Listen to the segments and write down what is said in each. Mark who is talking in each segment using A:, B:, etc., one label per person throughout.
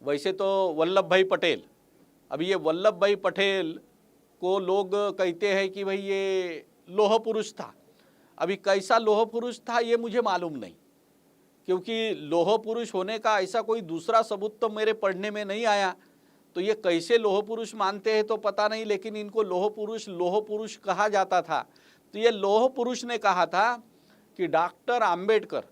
A: वैसे तो वल्लभ भाई पटेल, अभी ये वल्लभ भाई पटेल को लोग कहते हैं कि भाई ये लौह पुरुष था। अभी कैसा लौह पुरुष था ये मुझे मालूम नहीं, क्योंकि लौह पुरुष होने का ऐसा कोई दूसरा सबूत तो मेरे पढ़ने में नहीं आया। तो ये कैसे लौह पुरुष मानते हैं तो पता नहीं, लेकिन इनको लौह पुरुष कहा जाता था। तो ये लौह पुरुष ने कहा था कि डॉक्टर आम्बेडकर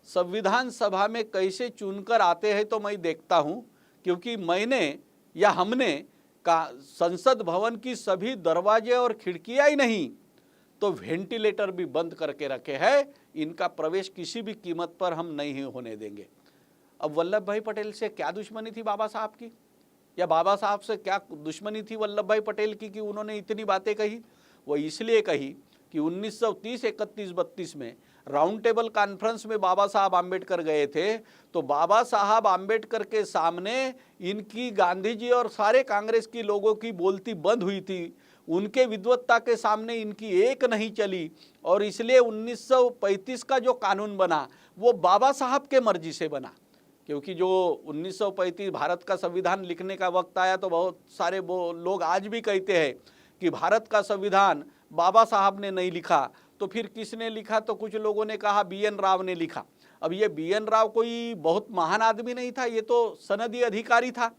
A: संविधान सभा में कैसे चुनकर आते हैं तो मैं देखता हूँ, क्योंकि मैंने या हमने का संसद भवन की सभी दरवाजे और खिड़कियाँ ही नहीं तो वेंटिलेटर भी बंद करके रखे हैं। इनका प्रवेश किसी भी कीमत पर हम नहीं होने देंगे। अब वल्लभ भाई पटेल से क्या दुश्मनी थी बाबा साहब की, या बाबा साहब से क्या दुश्मनी थी वल्लभ भाई पटेल की कि उन्होंने इतनी बातें कही? वो इसलिए कही कि 1930, 31, 32 में राउंड टेबल कॉन्फ्रेंस में बाबा साहब आम्बेडकर गए थे। तो बाबा साहब आम्बेडकर के सामने इनकी, गांधी जी और सारे कांग्रेस की लोगों की बोलती बंद हुई थी। उनके विद्वत्ता के सामने इनकी एक नहीं चली, और इसलिए 1935 का जो कानून बना वो बाबा साहब के मर्जी से बना। क्योंकि जो 1935 भारत का संविधान लिखने का वक्त आया तो बहुत सारे वो लोग आज भी कहते हैं कि भारत का संविधान बाबा साहब ने नहीं लिखा, तो फिर किसने लिखा? तो कुछ लोगों ने कहा BN राव ने लिखा। अब ये BN राव कोई बहुत महान आदमी नहीं था, ये तो सनदी अधिकारी था,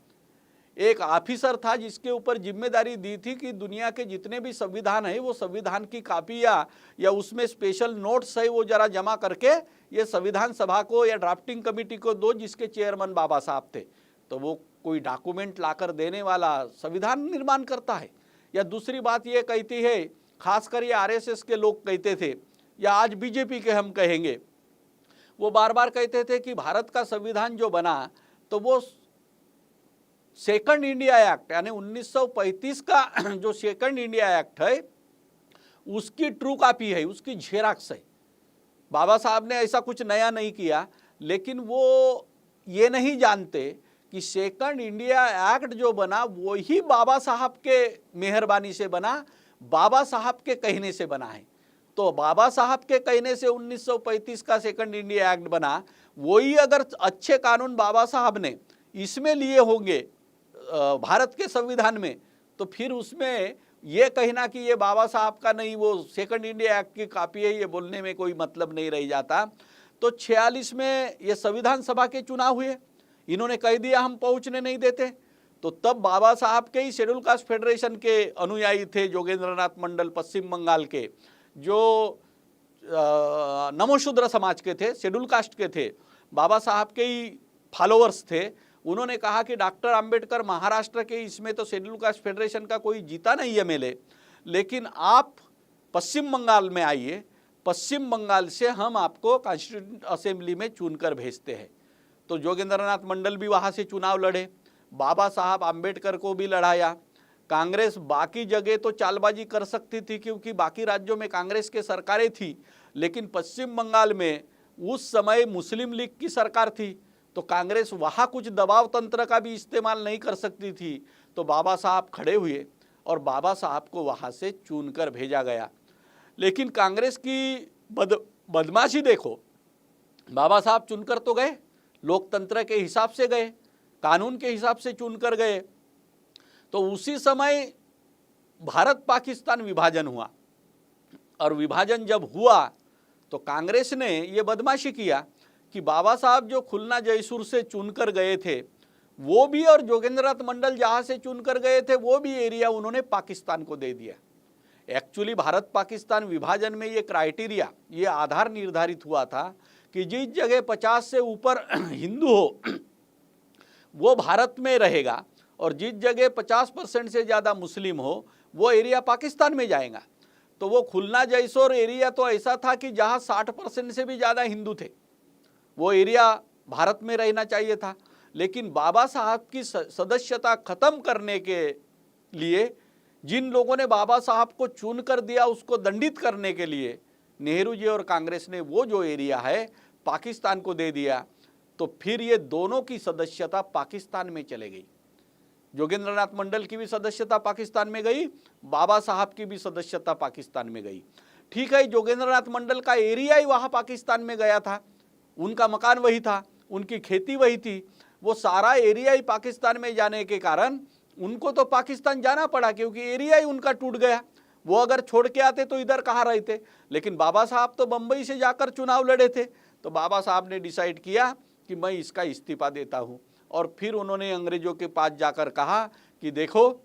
A: एक ऑफिसर था जिसके ऊपर जिम्मेदारी दी थी कि दुनिया के जितने भी संविधान है वो संविधान की कापियाँ या उसमें स्पेशल नोट्स है वो जरा जमा करके ये संविधान सभा को या ड्राफ्टिंग कमेटी को दो, जिसके चेयरमैन बाबा साहब थे। तो वो कोई डॉक्यूमेंट लाकर देने वाला संविधान निर्माण करता है? या दूसरी बात ये कहती है, खासकर ये RSS के लोग कहते थे, या आज BJP के हम कहेंगे, वो बार बार कहते थे कि भारत का संविधान जो बना तो वो सेकंड इंडिया एक्ट यानी 1935 का जो सेकंड इंडिया एक्ट है उसकी ट्रू कॉपी है, उसकी झेरॉक्स है। बाबा साहब ने ऐसा कुछ नया नहीं किया, लेकिन वो ये नहीं जानते कि सेकंड इंडिया एक्ट जो बना वो ही बाबा साहब के मेहरबानी से बना, बाबा साहब के कहने से बना है। तो बाबा साहब के कहने से 1935 का सेकंड इंडिया एक्ट बना, वही अगर अच्छे कानून बाबा साहब ने इसमें लिए होंगे भारत के संविधान में, तो फिर उसमें ये कहना कि ये बाबा साहब का नहीं, वो सेकंड इंडिया एक्ट की कॉपी है, ये बोलने में कोई मतलब नहीं रह जाता। तो 46 में ये संविधान सभा के चुनाव हुए, इन्होंने कह दिया हम पहुंचने नहीं देते। तो तब बाबा साहब के ही शेड्यूल कास्ट फेडरेशन के अनुयायी थे जोगेंद्रनाथ मंडल पश्चिम बंगाल के, जो नमोशूद्र समाज के थे, शेड्यूल कास्ट के थे, बाबा साहब के ही फॉलोअर्स थे। उन्होंने कहा कि डॉक्टर आम्बेडकर महाराष्ट्र के, इसमें तो शेड्यूल कास्ट फेडरेशन का कोई जीता नहीं है MLA, लेकिन आप पश्चिम बंगाल में आइए, पश्चिम बंगाल से हम आपको कॉन्स्टिट्यूंट असेंबली में चुनकर भेजते हैं। तो जोगेंद्रनाथ मंडल भी वहाँ से चुनाव लड़े, बाबा साहब आम्बेडकर को भी लड़ाया। कांग्रेस बाकी जगह तो चालबाजी कर सकती थी क्योंकि बाकी राज्यों में कांग्रेस के सरकारें थी, लेकिन पश्चिम बंगाल में उस समय मुस्लिम लीग की सरकार थी, तो कांग्रेस वहाँ कुछ दबाव तंत्र का भी इस्तेमाल नहीं कर सकती थी। तो बाबा साहब खड़े हुए और बाबा साहब को वहाँ से चुनकर भेजा गया। लेकिन कांग्रेस की बदमाशी देखो, बाबा साहब चुनकर तो गए, लोकतंत्र के हिसाब से गए, कानून के हिसाब से चुनकर गए। तो उसी समय भारत पाकिस्तान विभाजन हुआ, और विभाजन जब हुआ तो कांग्रेस ने ये बदमाशी किया कि बाबा साहब जो खुलना जयसूर से चुनकर गए थे वो भी, और जोगेंद्रनाथ मंडल जहाँ से चुनकर गए थे वो भी एरिया उन्होंने पाकिस्तान को दे दिया। एक्चुअली भारत पाकिस्तान विभाजन में ये क्राइटेरिया, ये आधार निर्धारित हुआ था कि जिस जगह 50 से ऊपर हिंदू हो वो भारत में रहेगा, और जिस जगह 50% से ज़्यादा मुस्लिम हो वो एरिया पाकिस्तान में जाएगा। तो वो खुलना जयसूर एरिया तो ऐसा था कि जहाँ 60% से भी ज़्यादा हिंदू थे, वो एरिया भारत में रहना चाहिए था। लेकिन बाबा साहब की सदस्यता खत्म करने के लिए जिन लोगों ने बाबा साहब को चुन कर दिया, उसको दंडित करने के लिए नेहरू जी और कांग्रेस ने वो जो एरिया है पाकिस्तान को दे दिया। तो फिर ये दोनों की सदस्यता पाकिस्तान में चले गई। जोगेंद्रनाथ मंडल की भी सदस्यता पाकिस्तान में गई, बाबा साहब की भी सदस्यता पाकिस्तान में गई। ठीक है, जोगेंद्रनाथ मंडल का एरिया ही वहाँ पाकिस्तान में गया था, उनका मकान वही था, उनकी खेती वही थी, वो सारा एरिया ही पाकिस्तान में जाने के कारण उनको तो पाकिस्तान जाना पड़ा, क्योंकि एरिया ही उनका टूट गया। वो अगर छोड़ के आते तो इधर कहाँ रहते। लेकिन बाबा साहब तो बम्बई से जाकर चुनाव लड़े थे, तो बाबा साहब ने डिसाइड किया कि मैं इसका इस्तीफा देता हूँ। और फिर उन्होंने अंग्रेजों के पास जाकर कहा कि देखो,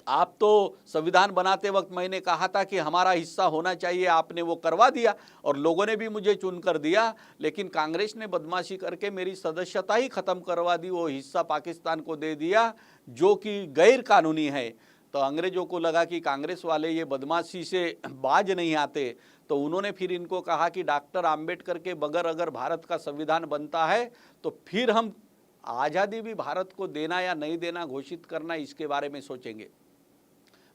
A: आप तो संविधान बनाते वक्त मैंने कहा था कि हमारा हिस्सा होना चाहिए, आपने वो करवा दिया और लोगों ने भी मुझे चुन कर दिया, लेकिन कांग्रेस ने बदमाशी करके मेरी सदस्यता ही ख़त्म करवा दी, वो हिस्सा पाकिस्तान को दे दिया जो कि गैर कानूनी है। तो अंग्रेज़ों को लगा कि कांग्रेस वाले ये बदमाशी से बाज नहीं आते, तो उन्होंने फिर इनको कहा कि डॉक्टर आम्बेडकर के बगैर अगर भारत का संविधान बनता है तो फिर हम आज़ादी भी भारत को देना या नहीं देना घोषित करना, इसके बारे में सोचेंगे।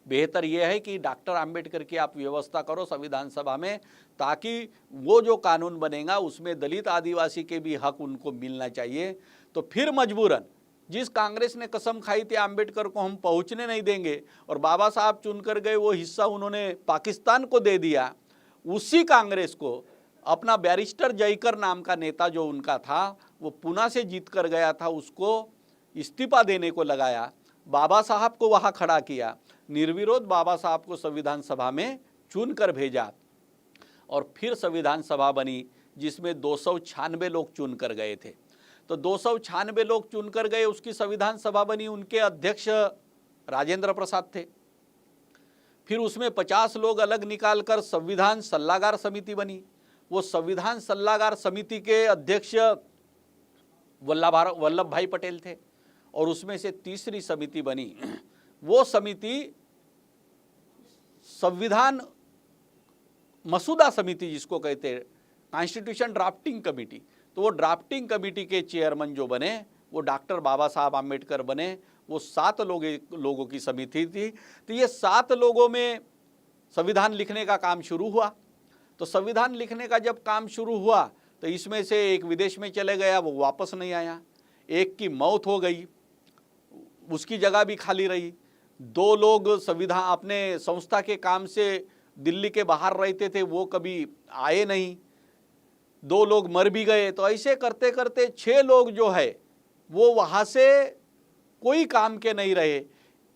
A: बेहतर यह है कि डॉक्टर आम्बेडकर की आप व्यवस्था करो संविधान सभा में, ताकि वो जो कानून बनेगा उसमें दलित आदिवासी के भी हक उनको मिलना चाहिए। तो फिर मजबूरन जिस कांग्रेस ने कसम खाई थी आम्बेडकर को हम पहुंचने नहीं देंगे और बाबा साहब चुनकर गए, वो हिस्सा उन्होंने पाकिस्तान को दे दिया। उसी कांग्रेस को अपना बैरिस्टर जयकर नाम का नेता जो उनका था, वो पुणे से जीत कर गया था, उसको इस्तीफा देने को लगाया, बाबा साहब को वहाँ खड़ा किया, निर्विरोध बाबा साहब को संविधान सभा में चुन कर भेजा और फिर संविधान सभा बनी, जिसमें 296 लोग चुन कर गए थे। तो 296 लोग चुन कर गए, उसकी संविधान सभा बनी, उनके अध्यक्ष राजेंद्र प्रसाद थे। फिर उसमें 50 लोग अलग निकालकर संविधान सलाहकार समिति बनी। वो संविधान सलाहकार समिति के अध्यक्ष वल्लभ भाई पटेल थे और उसमें से तीसरी समिति बनी। वो समिति संविधान मसूदा समिति जिसको कहते हैं, कॉन्स्टिट्यूशन ड्राफ्टिंग कमेटी। तो वो ड्राफ्टिंग कमेटी के चेयरमैन जो बने वो डॉक्टर बाबा साहब आम्बेडकर बने। वो 7 लोगों की समिति थी। तो ये 7 लोगों में संविधान लिखने का काम शुरू हुआ। तो संविधान लिखने का जब काम शुरू हुआ तो इसमें से एक विदेश में चले गया, वो वापस नहीं आया। एक की मौत हो गई, उसकी जगह भी खाली रही। 2 लोग संविधान अपने संस्था के काम से दिल्ली के बाहर रहते थे, वो कभी आए नहीं। 2 लोग मर भी गए। तो ऐसे करते करते 6 लोग जो है वो वहाँ से कोई काम के नहीं रहे।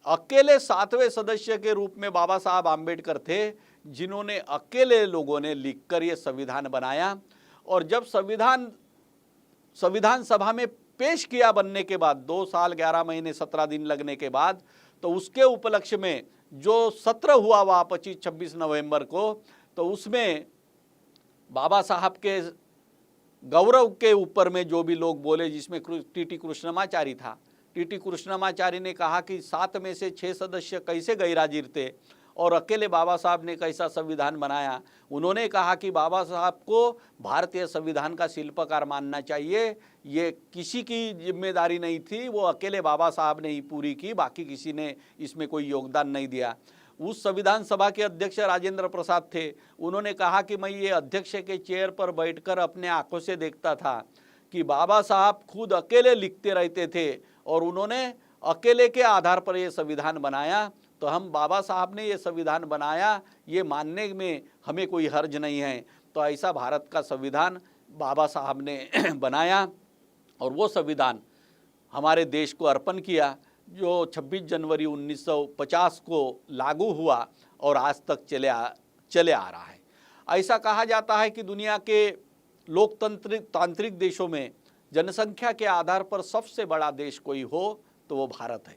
A: अकेले 7वें सदस्य के रूप में बाबा साहब आम्बेडकर थे, जिन्होंने अकेले लोगों ने लिखकर ये संविधान बनाया। और जब संविधान सभा में पेश किया बनने के बाद 2 साल 11 महीने 17 दिन लगने के बाद, तो उसके उपलक्ष्य में जो सत्र हुआ वह 25-26 नवंबर को, तो उसमें बाबा साहब के गौरव के ऊपर में जो भी लोग बोले, जिसमें टीटी कृष्णमाचारी था। टीटी कृष्णमाचारी ने कहा कि 7 में से 6 सदस्य कैसे गैरहाजिर थे और अकेले बाबा साहब ने कैसा संविधान बनाया। उन्होंने कहा कि बाबा साहब को भारतीय संविधान का शिल्पकार मानना चाहिए, ये किसी की जिम्मेदारी नहीं थी, वो अकेले बाबा साहब ने ही पूरी की, बाकी किसी ने इसमें कोई योगदान नहीं दिया। उस संविधान सभा के अध्यक्ष राजेंद्र प्रसाद थे। उन्होंने कहा कि मैं ये अध्यक्ष के चेयर पर बैठकर अपने आंखों से देखता था कि बाबा साहब खुद अकेले लिखते रहते थे और उन्होंने अकेले के आधार पर ये संविधान बनाया। तो हम बाबा साहब ने ये संविधान बनाया, ये मानने में हमें कोई हर्ज नहीं है। तो ऐसा भारत का संविधान बाबा साहब ने बनाया और वो संविधान हमारे देश को अर्पण किया, जो 26 जनवरी 1950 को लागू हुआ और आज तक चले आ रहा है। ऐसा कहा जाता है कि दुनिया के तांत्रिक देशों में जनसंख्या के आधार पर सबसे बड़ा देश कोई हो तो वो भारत है।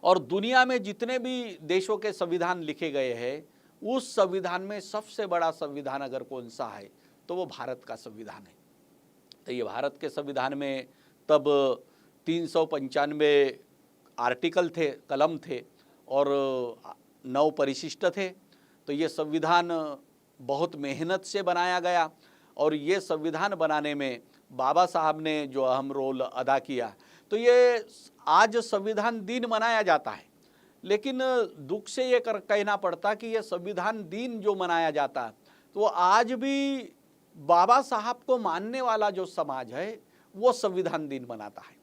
A: और दुनिया में जितने भी देशों के संविधान लिखे गए हैं, उस संविधान में सबसे बड़ा संविधान अगर कौन सा है तो वो भारत का संविधान है। तो ये भारत के संविधान में तब 395 आर्टिकल थे, कलम थे और 9 परिशिष्ट थे। तो ये संविधान बहुत मेहनत से बनाया गया और ये संविधान बनाने में बाबा साहब ने जो अहम रोल अदा किया। तो ये आज संविधान दिन मनाया जाता है, लेकिन दुख से ये कहना पड़ता कि ये संविधान दिन जो मनाया जाता तो आज भी बाबा साहब को मानने वाला जो समाज है वो संविधान दिन मनाता है।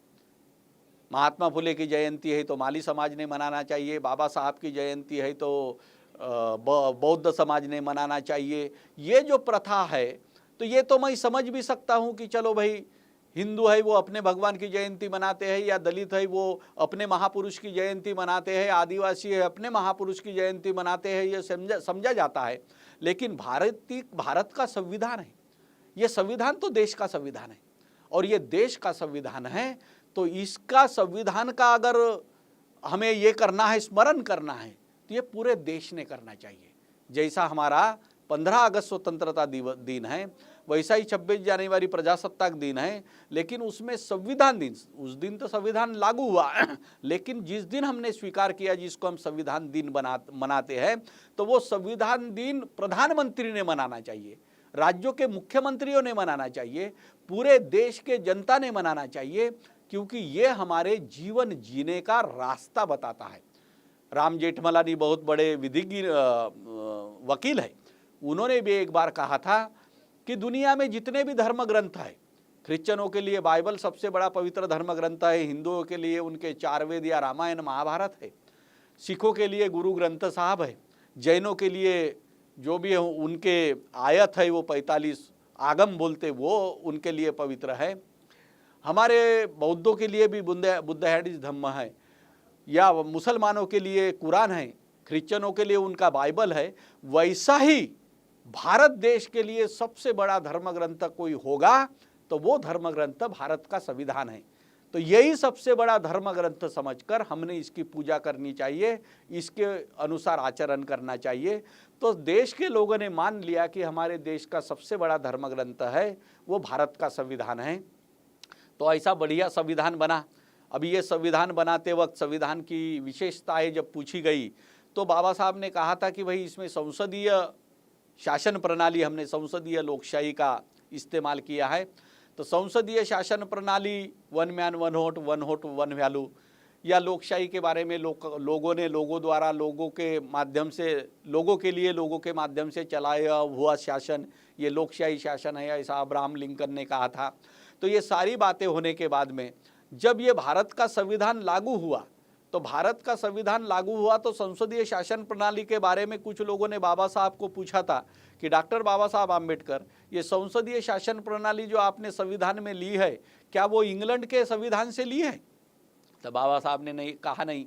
A: महात्मा फुले की जयंती है तो माली समाज ने मनाना चाहिए, बाबा साहब की जयंती है तो बौद्ध समाज ने मनाना चाहिए। ये जो प्रथा है तो ये तो मैं समझ भी सकता हूँ कि चलो भाई हिंदू है वो अपने भगवान की जयंती मनाते हैं, या दलित है वो अपने महापुरुष की जयंती मनाते हैं, आदिवासी है अपने महापुरुष की जयंती मनाते हैं, ये समझा जाता है। लेकिन भारत का संविधान है, ये संविधान तो देश का संविधान है, और ये देश का संविधान है, तो इसका संविधान का अगर हमें ये करना है, स्मरण करना है, तो ये पूरे देश ने करना चाहिए। जैसा हमारा 15 अगस्त स्वतंत्रता दिन है, वैसा ही 26 जनवरी प्रजासत्ताक दिन है, लेकिन उसमें संविधान दिन, उस दिन तो संविधान लागू हुआ लेकिन जिस दिन हमने स्वीकार किया, जिसको हम संविधान दिन मनाते हैं, तो वो संविधान दिन प्रधानमंत्री ने मनाना चाहिए, राज्यों के मुख्यमंत्रियों ने मनाना चाहिए, पूरे देश के जनता ने मनाना चाहिए, क्योंकि ये हमारे जीवन जीने का रास्ता बताता है। राम जेठमलानी बहुत बड़े विधिज्ञ वकील है, उन्होंने भी एक बार कहा था कि दुनिया में जितने भी धर्म ग्रंथ है, क्रिश्चियनों के लिए बाइबल सबसे बड़ा पवित्र धर्म ग्रंथ है, हिंदुओं के लिए उनके 4 वेद या रामायण महाभारत है, सिखों के लिए गुरु ग्रंथ साहब है, जैनों के लिए जो भी उनके आयत है वो 45 आगम बोलते वो उनके लिए पवित्र है, हमारे बौद्धों के लिए भी बुद्ध धम्म है, या मुसलमानों के लिए कुरान है, क्रिश्चियनों के लिए उनका बाइबल है। वैसा ही भारत देश के लिए सबसे बड़ा धर्म ग्रंथ कोई होगा तो वो धर्म ग्रंथ भारत का संविधान है। तो यही सबसे बड़ा धर्म ग्रंथ समझकर हमने इसकी पूजा करनी चाहिए, इसके अनुसार आचरण करना चाहिए। तो देश के लोगों ने मान लिया कि हमारे देश का सबसे बड़ा धर्म ग्रंथ है वो भारत का संविधान है। तो ऐसा बढ़िया संविधान बना। अभी ये संविधान बनाते वक्त संविधान की विशेषताएं जब पूछी गई तो बाबा साहब ने कहा था कि भाई इसमें संसदीय शासन प्रणाली, हमने संसदीय लोकशाही का इस्तेमाल किया है। तो संसदीय शासन प्रणाली, one man one vote one value, या लोकशाही के बारे में लोगों ने लोगों द्वारा लोगों के माध्यम से लोगों के लिए लोगों के माध्यम से चलाया हुआ शासन, ये लोकशाही शासन है, ऐसा अब्राहम लिंकन ने कहा था। तो ये सारी बातें होने के बाद में जब ये भारत का संविधान लागू हुआ तो भारत का संविधान लागू हुआ तो संसदीय शासन प्रणाली के बारे में कुछ लोगों ने बाबा साहब को पूछा था कि डॉक्टर बाबा साहब आम्बेडकर, ये संसदीय शासन प्रणाली जो आपने संविधान में ली है क्या वो इंग्लैंड के संविधान से ली है? तो बाबा साहब ने नहीं कहा, नहीं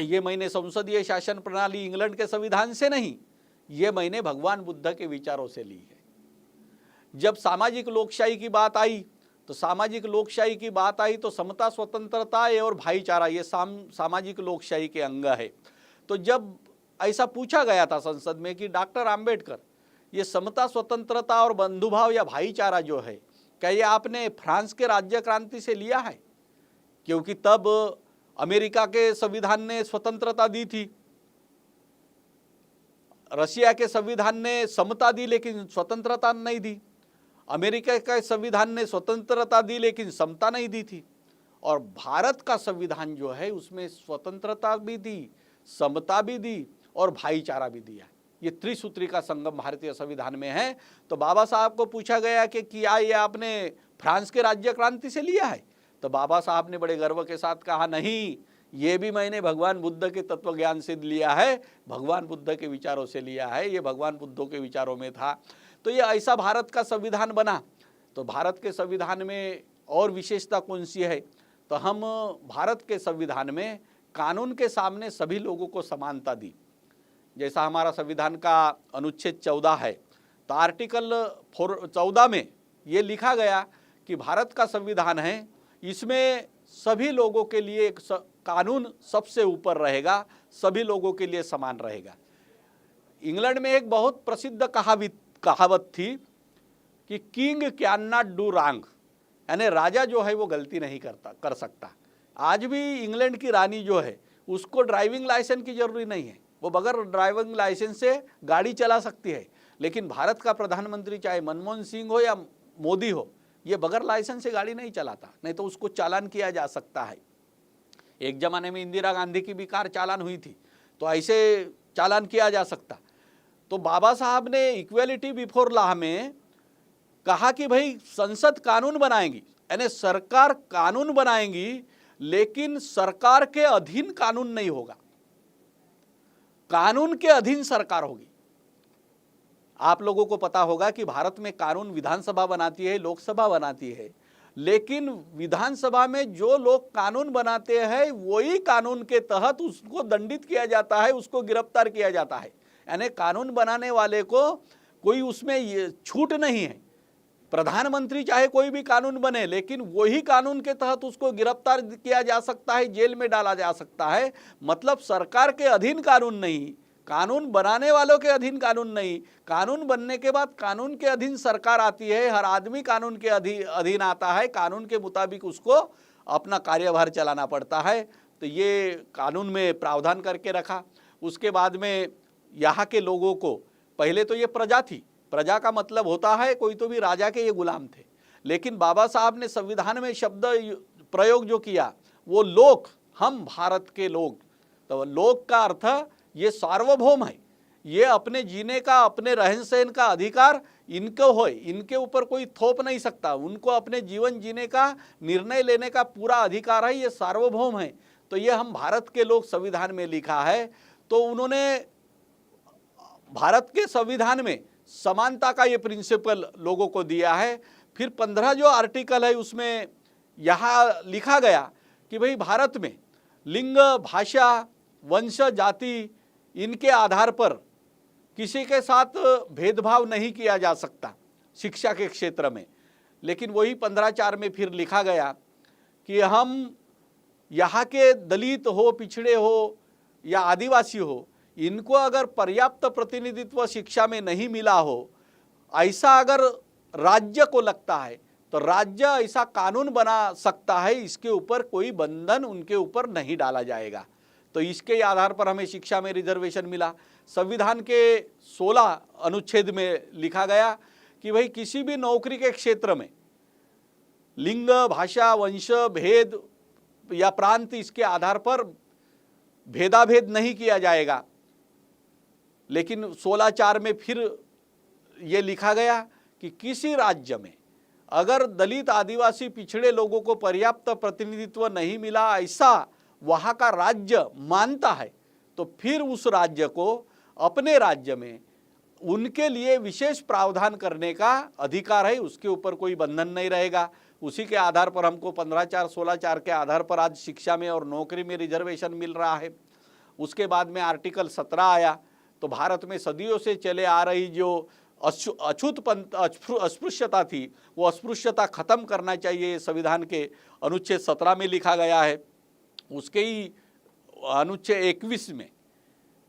A: ये मैंने संसदीय शासन प्रणाली इंग्लैंड के संविधान से नहीं, ये मैंने भगवान बुद्ध के विचारों से ली है। जब सामाजिक लोकशाही की बात आई तो सामाजिक लोकशाही की बात आई तो समता, स्वतंत्रता और भाईचारा ये सामाजिक लोकशाही के अंग है। तो जब ऐसा पूछा गया था संसद में कि डॉक्टर आम्बेडकर, ये समता, स्वतंत्रता और बंधुभाव या भाईचारा जो है क्या ये आपने फ्रांस के राज्य क्रांति से लिया है? क्योंकि तब अमेरिका के संविधान ने स्वतंत्रता दी थी, रशिया के संविधान ने समता दी लेकिन स्वतंत्रता नहीं दी, अमेरिका के संविधान ने स्वतंत्रता दी लेकिन समता नहीं दी थी, और भारत का संविधान जो है उसमें स्वतंत्रता भी दी, समता भी दी और भाईचारा भी दिया। ये त्रिसूत्री का संगम भारतीय संविधान में है। तो बाबा साहब को पूछा गया कि क्या ये आपने फ्रांस के राज्य क्रांति से लिया है? तो बाबा साहब ने बड़े गर्व के साथ कहा, नहीं, ये भी मैंने भगवान बुद्ध के तत्व ज्ञान से लिया है, भगवान बुद्ध के विचारों से लिया है, ये भगवान बुद्ध के विचारों में था। तो ये ऐसा भारत का संविधान बना। तो भारत के संविधान में और विशेषता कौन सी है? तो हम भारत के संविधान में कानून के सामने सभी लोगों को समानता दी। जैसा हमारा संविधान का अनुच्छेद 14 है, तो आर्टिकल 14 में ये लिखा गया कि भारत का संविधान है, इसमें सभी लोगों के लिए एक कानून सबसे ऊपर रहेगा, सभी लोगों के लिए समान रहेगा। इंग्लैंड में एक बहुत प्रसिद्ध कहावत थी कि king can not do wrong, यानी राजा जो है वो गलती नहीं कर सकता। आज भी इंग्लैंड की रानी जो है उसको ड्राइविंग लाइसेंस की जरूरी नहीं है, वो बगैर ड्राइविंग लाइसेंस से गाड़ी चला सकती है। लेकिन भारत का प्रधानमंत्री चाहे मनमोहन सिंह हो या मोदी हो, ये बगैर लाइसेंस से गाड़ी नहीं चलाता, नहीं तो उसको चालान किया जा सकता है। एक जमाने में इंदिरा गांधी की भी कार चालान हुई थी, तो ऐसे चालान किया जा सकता। तो बाबा साहब ने इक्वेलिटी बिफोर लॉ में कहा कि भाई संसद कानून बनाएगी, यानी सरकार कानून बनाएगी, लेकिन सरकार के अधीन कानून नहीं होगा, कानून के अधीन सरकार होगी। आप लोगों को पता होगा कि भारत में कानून विधानसभा बनाती है, लोकसभा बनाती है, लेकिन विधानसभा में जो लोग कानून बनाते हैं वही कानून के तहत उसको दंडित किया जाता है, उसको गिरफ्तार किया जाता है। यानी कानून बनाने वाले को कोई उसमें ये छूट नहीं है। प्रधानमंत्री चाहे कोई भी कानून बने, लेकिन वही कानून के तहत उसको गिरफ्तार किया जा सकता है, जेल में डाला जा सकता है। मतलब सरकार के अधीन कानून नहीं, कानून बनाने वालों के अधीन कानून नहीं, कानून बनने के बाद कानून के अधीन सरकार आती है, हर आदमी कानून के अधीन आता है, कानून के मुताबिक उसको अपना कार्यभार चलाना पड़ता है। तो ये कानून में प्रावधान करके रखा। उसके बाद में यहाँ के लोगों को, पहले तो ये प्रजा थी, प्रजा का मतलब होता है कोई तो भी राजा के ये गुलाम थे, लेकिन बाबा साहब ने संविधान में शब्द प्रयोग जो किया वो लोक, हम भारत के लोग। तो लोक का अर्थ ये सार्वभौम है, ये अपने जीने का, अपने रहन सहन का अधिकार इनको हो, इनके ऊपर कोई थोप नहीं सकता, उनको अपने जीवन जीने का, निर्णय लेने का पूरा अधिकार है, ये सार्वभौम है। तो ये हम भारत के लोग संविधान में लिखा है। तो उन्होंने भारत के संविधान में समानता का ये प्रिंसिपल लोगों को दिया है। फिर 15 जो आर्टिकल है उसमें यहाँ लिखा गया कि भाई भारत में लिंग, भाषा, वंश, जाति इनके आधार पर किसी के साथ भेदभाव नहीं किया जा सकता शिक्षा के क्षेत्र में। लेकिन वही 15(4) में फिर लिखा गया कि हम यहाँ के दलित हो, पिछड़े हो या आदिवासी हो, इनको अगर पर्याप्त प्रतिनिधित्व शिक्षा में नहीं मिला हो, ऐसा अगर राज्य को लगता है तो राज्य ऐसा कानून बना सकता है, इसके ऊपर कोई बंधन उनके ऊपर नहीं डाला जाएगा। तो इसके आधार पर हमें शिक्षा में रिजर्वेशन मिला। संविधान के 16 अनुच्छेद में लिखा गया कि भाई किसी भी नौकरी के क्षेत्र में लिंग, भाषा, वंश, भेद या प्रांत इसके आधार पर भेदाभेद नहीं किया जाएगा। लेकिन 16(4) में फिर ये लिखा गया कि किसी राज्य में अगर दलित, आदिवासी, पिछड़े लोगों को पर्याप्त प्रतिनिधित्व नहीं मिला, ऐसा वहाँ का राज्य मानता है, तो फिर उस राज्य को अपने राज्य में उनके लिए विशेष प्रावधान करने का अधिकार है, उसके ऊपर कोई बंधन नहीं रहेगा। उसी के आधार पर हमको 15(4), 16(4) के आधार पर आज शिक्षा में और नौकरी में रिजर्वेशन मिल रहा है। उसके बाद में आर्टिकल 17 आया। तो भारत में सदियों से चले आ रही जो अस्पृश्यता थी, वो अस्पृश्यता खत्म करना चाहिए, संविधान के अनुच्छेद 17 में लिखा गया है। उसके ही अनुच्छेद 21 में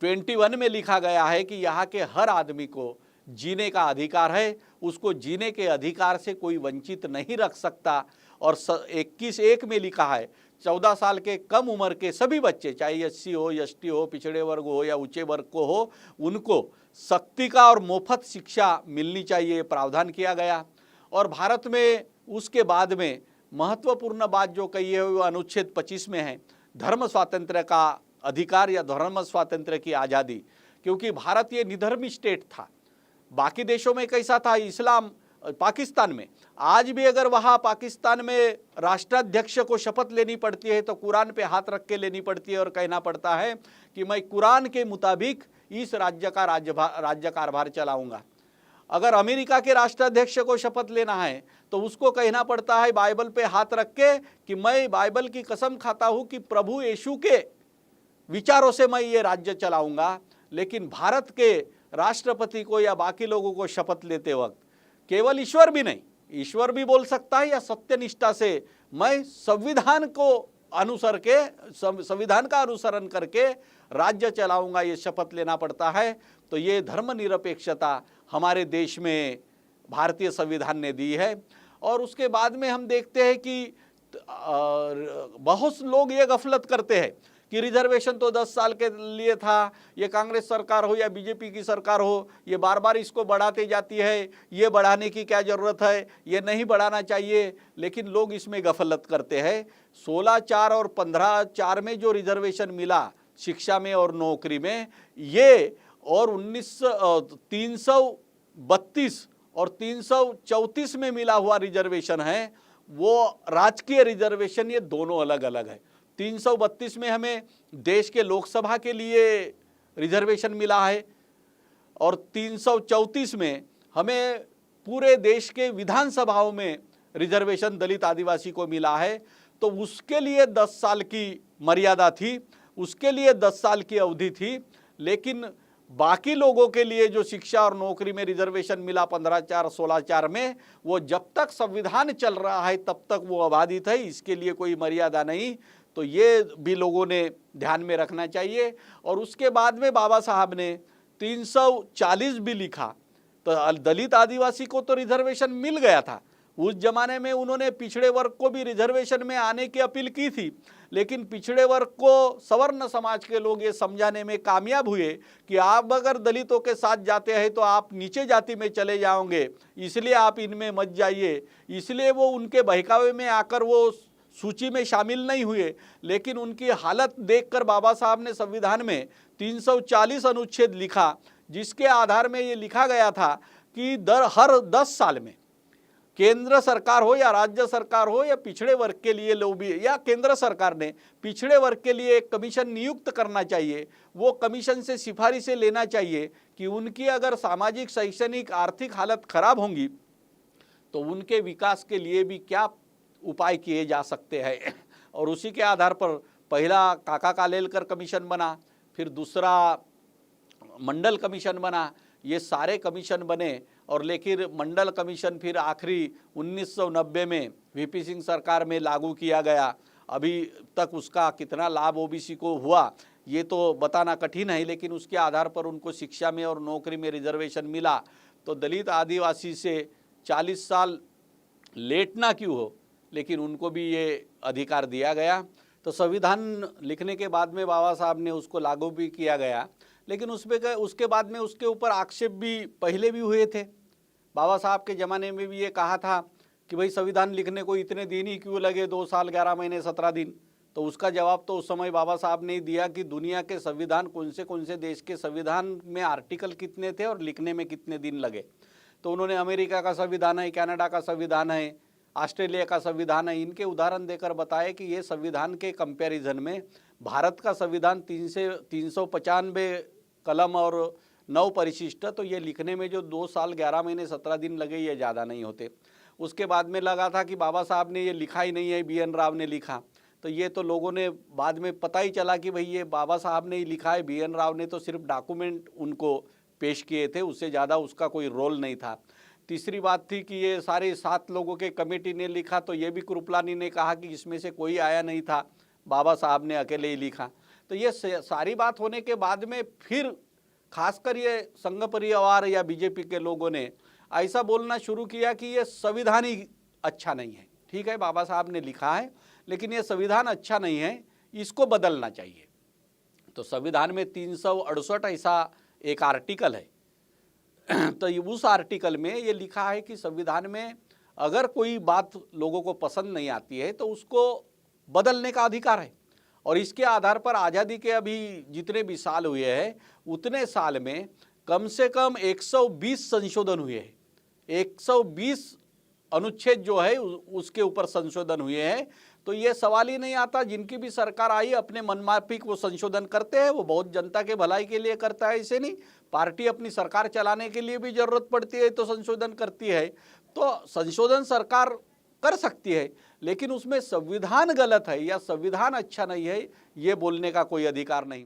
A: 21 में लिखा गया है कि यहाँ के हर आदमी को जीने का अधिकार है, उसको जीने के अधिकार से कोई वंचित नहीं रख सकता। और 21(1) में लिखा है 14 साल के कम उम्र के सभी बच्चे, चाहे SC हो, ST हो, पिछड़े वर्ग हो या ऊंचे वर्ग को हो, उनको सख्ती का और मुफ्त शिक्षा मिलनी चाहिए, प्रावधान किया गया। और भारत में उसके बाद में महत्वपूर्ण बात जो कही है वो अनुच्छेद 25 में है, धर्म स्वातंत्र्य का अधिकार या धर्म स्वातंत्र्य की आज़ादी। क्योंकि भारत ये निधर्मी स्टेट था। बाकी देशों में कैसा था, इस्लाम, पाकिस्तान में आज भी अगर वहाँ पाकिस्तान में राष्ट्राध्यक्ष को शपथ लेनी पड़ती है तो कुरान पे हाथ रख के लेनी पड़ती है और कहना पड़ता है कि मैं कुरान के मुताबिक इस राज्य का राज्य कारभार चलाऊंगा। अगर अमेरिका के राष्ट्राध्यक्ष को शपथ लेना है तो उसको कहना पड़ता है बाइबल पे हाथ रख के कि मैं बाइबल की कसम खाता हूँ कि प्रभु यीशु के विचारों से मैं ये राज्य चलाऊंगा। लेकिन भारत के राष्ट्रपति को या बाकी लोगों को शपथ लेते वक्त केवल ईश्वर भी नहीं, ईश्वर भी बोल सकता है या सत्यनिष्ठा से मैं संविधान का अनुसरण करके राज्य चलाऊंगा, ये शपथ लेना पड़ता है। तो ये धर्मनिरपेक्षता हमारे देश में भारतीय संविधान ने दी है। और उसके बाद में हम देखते हैं कि बहुत लोग ये गफलत करते हैं कि रिजर्वेशन तो 10 साल के लिए था, ये कांग्रेस सरकार हो या बीजेपी की सरकार हो, ये बार बार इसको बढ़ाती जाती है, ये बढ़ाने की क्या ज़रूरत है, ये नहीं बढ़ाना चाहिए। लेकिन लोग इसमें गफलत करते हैं। 16(4) और 15(4) में जो रिजर्वेशन मिला शिक्षा में और नौकरी में, ये और 332 और 334 में मिला हुआ रिजर्वेशन है, वो राजकीय रिजर्वेशन, ये दोनों अलग अलग है। 332 में हमें देश के लोकसभा के लिए रिजर्वेशन मिला है और 334 में हमें पूरे देश के विधानसभाओं में रिजर्वेशन दलित आदिवासी को मिला है, तो उसके लिए 10 साल की मर्यादा थी, उसके लिए 10 साल की अवधि थी। लेकिन बाकी लोगों के लिए जो शिक्षा और नौकरी में रिजर्वेशन मिला 15/4 16/4 में, वो जब तक संविधान चल रहा है तब तक वो अबाधित है, इसके लिए कोई मर्यादा नहीं। तो ये भी लोगों ने ध्यान में रखना चाहिए। और उसके बाद में बाबा साहब ने 340 भी लिखा। तो दलित आदिवासी को तो रिजर्वेशन मिल गया था, उस जमाने में उन्होंने पिछड़े वर्ग को भी रिजर्वेशन में आने की अपील की थी, लेकिन पिछड़े वर्ग को सवर्ण समाज के लोग ये समझाने में कामयाब हुए कि आप अगर दलितों के साथ जाते हैं तो आप नीचे जाति में चले जाओगे, इसलिए आप इनमें मत जाइए। इसलिए वो उनके बहकावे में आकर वो सूची में शामिल नहीं हुए। लेकिन उनकी हालत देखकर बाबा साहब ने संविधान में 340 अनुच्छेद लिखा, जिसके आधार में ये लिखा गया था कि हर 10 साल में केंद्र सरकार हो या राज्य सरकार हो या पिछड़े वर्ग के लिए लोग या केंद्र सरकार ने पिछड़े वर्ग के लिए एक कमीशन नियुक्त करना चाहिए। वो कमीशन से सिफारिशें लेना चाहिए कि उनकी अगर सामाजिक, शैक्षणिक, आर्थिक हालत खराब होंगी तो उनके विकास के लिए भी क्या उपाय किए जा सकते हैं। और उसी के आधार पर पहला काका कालेलकर कमीशन बना, फिर दूसरा मंडल कमीशन बना, ये सारे कमीशन बने। और लेकिन मंडल कमीशन फिर आखिरी 1990 में वीपी सिंह सरकार में लागू किया गया। अभी तक उसका कितना लाभ ओबीसी को हुआ ये तो बताना कठिन है, लेकिन उसके आधार पर उनको शिक्षा में और नौकरी में रिजर्वेशन मिला। तो दलित आदिवासी से 40 साल लेट ना क्यों हो, लेकिन उनको भी ये अधिकार दिया गया। तो संविधान लिखने के बाद में बाबा साहब ने उसको लागू भी किया गया, लेकिन उसके बाद में उसके ऊपर आक्षेप भी पहले भी हुए थे। बाबा साहब के ज़माने में भी ये कहा था कि भाई संविधान लिखने को इतने दिन ही क्यों लगे, 2 साल 11 महीने 17 दिन। तो उसका जवाब तो उस समय बाबा साहब ने ही दिया कि दुनिया के संविधान कौन से देश के संविधान में आर्टिकल कितने थे और लिखने में कितने दिन लगे। तो उन्होंने अमेरिका का संविधान है, कनाडा का संविधान है, ऑस्ट्रेलिया का संविधान है, इनके उदाहरण देकर बताए कि ये संविधान के कंपैरिजन में भारत का संविधान 395 कलम और 9 परिशिष्ट, तो ये लिखने में जो 2 साल 11 महीने 17 दिन लगे ये ज़्यादा नहीं होते। उसके बाद में लगा था कि बाबा साहब ने ये लिखा ही नहीं है, BN राव ने लिखा। तो ये तो लोगों ने बाद में पता ही चला कि भाई ये बाबा साहब ने ही लिखा है, BN राव ने तो सिर्फ डॉक्यूमेंट उनको पेश किए थे, उससे ज़्यादा उसका कोई रोल नहीं था। तीसरी बात थी कि ये सारे 7 लोगों के कमेटी ने लिखा, तो ये भी कृपलानी ने कहा कि इसमें से कोई आया नहीं था, बाबा साहब ने अकेले ही लिखा। तो ये सारी बात होने के बाद में फिर खासकर ये संघ परिवार या बीजेपी के लोगों ने ऐसा बोलना शुरू किया कि ये संविधान ही अच्छा नहीं है। ठीक है, बाबा साहब ने लिखा है, लेकिन ये संविधान अच्छा नहीं है, इसको बदलना चाहिए। तो संविधान में 368 ऐसा एक आर्टिकल है। तो उस आर्टिकल में ये लिखा है कि संविधान में अगर कोई बात लोगों को पसंद नहीं आती है तो उसको बदलने का अधिकार है। और इसके आधार पर आज़ादी के अभी जितने भी साल हुए हैं उतने साल में कम से कम 120 संशोधन हुए हैं। 120 अनुच्छेद जो है उसके ऊपर संशोधन हुए हैं। तो ये सवाल ही नहीं आता, जिनकी भी सरकार आई अपने मनमाफिक वो संशोधन करते हैं, वो बहुत जनता के भलाई के लिए करता है, इसे नहीं। पार्टी अपनी सरकार चलाने के लिए भी जरूरत पड़ती है तो संशोधन करती है। तो संशोधन सरकार कर सकती है, लेकिन उसमें संविधान गलत है या संविधान अच्छा नहीं है ये बोलने का कोई अधिकार नहीं।